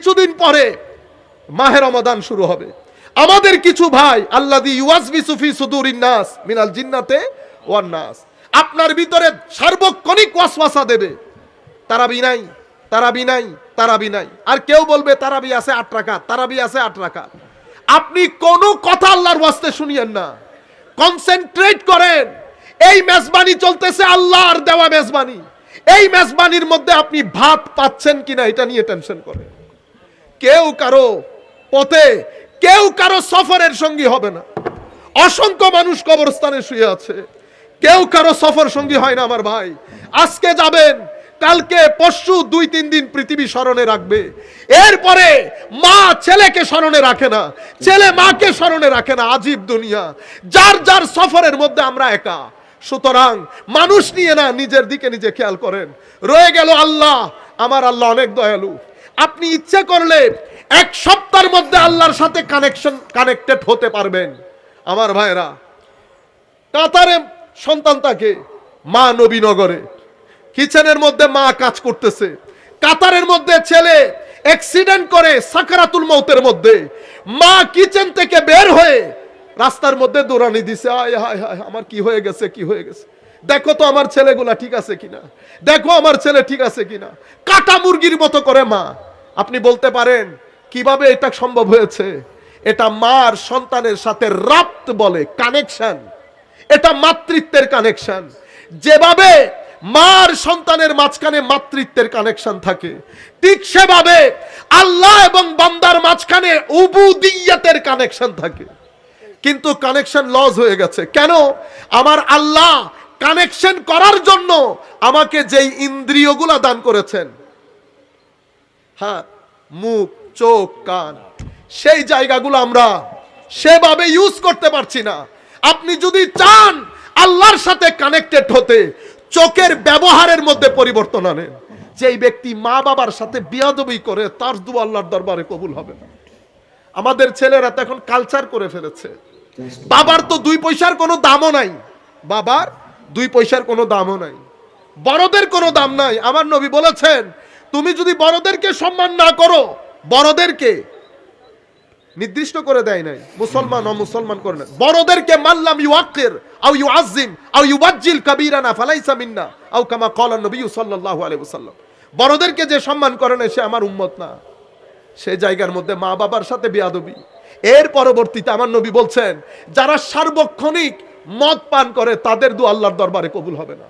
কিছুদিন পরে মাহে রমাদান শুরু হবে। আমাদের কিছু ভাই আল্লাযী ইউওয়াসবিসু ফি সুদুরিন নাস মিনাল জিন্নাতে ওয়ান নাস, আপনার ভিতরে সার্বক্ষণিক ওয়াসওয়াসা দেবে, তারাবি নাই, তারাবি নাই, তারাবি নাই। আর কেউ বলবে তারাবি আছে 8 রাকাত, তারাবি আছে 8 রাকাত। আপনি কোনো কথা আল্লাহর ওয়াস্তে শুনিয়েন না, কনসেন্ট্রেট করেন। এই মেজবানি চলতেছে আল্লাহর দেওয়া মেজবানি, এই মেজবানির মধ্যে আপনি ভাত পাচ্ছেন কিনা এটা নিয়ে টেনশন করেন। কেউ কারো পথে, কেউ কারো সফরের সঙ্গী হবে না। অসংখ্য মানুষ কবরস্থানে শুয়ে আছে, কেউ কারো সফর সঙ্গী হয় না আমার ভাই। আজকে যাবেন, কালকে পরশু 2-3 দিন পৃথিবী স্মরণে রাখবে, এরপরে মা ছেলেকে স্মরণে রাখে না, ছেলে মাকে স্মরণে রাখে না। আজীব দুনিয়া, যার যার সফরের মধ্যে আমরা একা। সুতরাং মানুষ নিয়ে না, নিজের দিকে নিজে খেয়াল করেন। রয়ে গেল আল্লাহ, আমার আল্লাহ অনেক দয়ালু। আপনি ইচ্ছে করলে 1 সপ্তাহের মধ্যে আল্লাহর সাথে কানেক্টেড হতে পারবেন। আমার ভাইরা, কাতারে সন্তান থাকে, মা নবীনগরে, কিচেনের মধ্যে মা কাজ করতেছে। কাতারের মধ্যে ছেলে অ্যাক্সিডেন্ট করে সাকরাতুল মউতের মধ্যে, মা কিচেন থেকে বের হয়ে রাস্তার মধ্যে দৌড়ানি দিছে, আয় হায় হায় আমার কি হয়ে গেছে, কি হয়ে গেছে, দেখো তো আমার ছেলেগুলা ঠিক আছে কিনা, দেখো আমার ছেলে ঠিক আছে কিনা। কাটা মুরগির মতো করে মা। আপনি বলতে পারেন কিভাবে এটা সম্ভব হয়েছে? এটা মার সন্তানের সাথে রাব্ত বলে, কানেকশন। এটা মাতৃত্বের কানেকশন। যেভাবে মার সন্তানের মাঝখানে মাতৃত্বের কানেকশন থাকে, ঠিক সেভাবে আল্লাহ এবং বান্দার মাঝখানে উবুদিয়্যতের কানেকশন থাকে। কিন্তু কানেকশন লস হয়ে গেছে। কেন? আমার আল্লাহ কানেকশন করার জন্য আমাকে যেই ইন্দ্রিয়গুলা দান করেছেন, হাত, মুখ, চোখ, কান, সেই জায়গাগুলো আমরা সেভাবে ইউজ করতে পারছি না। আপনি যদি চান আল্লাহর সাথে কানেক্টেড হতে, চোখের ব্যবহারের মধ্যে পরিবর্তন আনেন। যেই ব্যক্তি মা বাবার সাথে বিয়াদবি করে, তার দুয়া আল্লাহর দরবারে কবুল হবে না। আমাদের ছেলেরা তো এখন কালচার করে ফেলেছে। বাবার তো 2 পয়সার কোনো দামও নাই, বাবার 2 পয়সার কোনো দামও নাই, বড়দের কোনো দাম নাই। আমার নবী বলেছেন, তুমি যদি বড়দেরকে সম্মান না করো, বড়দেরকে নির্দিষ্ট করে দেয় নাই, মুসলমান অমুসলমান করে না, বড়দেরকে মাল্লাম ইউআক্কির আও ইউআজ্জিম আও ইউবাজ্জিল কাবীরানা ফালাইসা মিন্না আও কামা ক্বালা নবী সাল্লাল্লাহু আলাইহি ওয়াসাল্লাম। বড়দেরকে যে সম্মান করে না, সে আমার উম্মত না। সেই জায়গার মধ্যে মা বাবার সাথে বেয়াদবি। এর পরবর্তীতে আমার নবী বলছেন, যারা সার্বক্ষণিক মদ পান করে, তাদের দোয়া আল্লাহর দরবারে কবুল হবে না।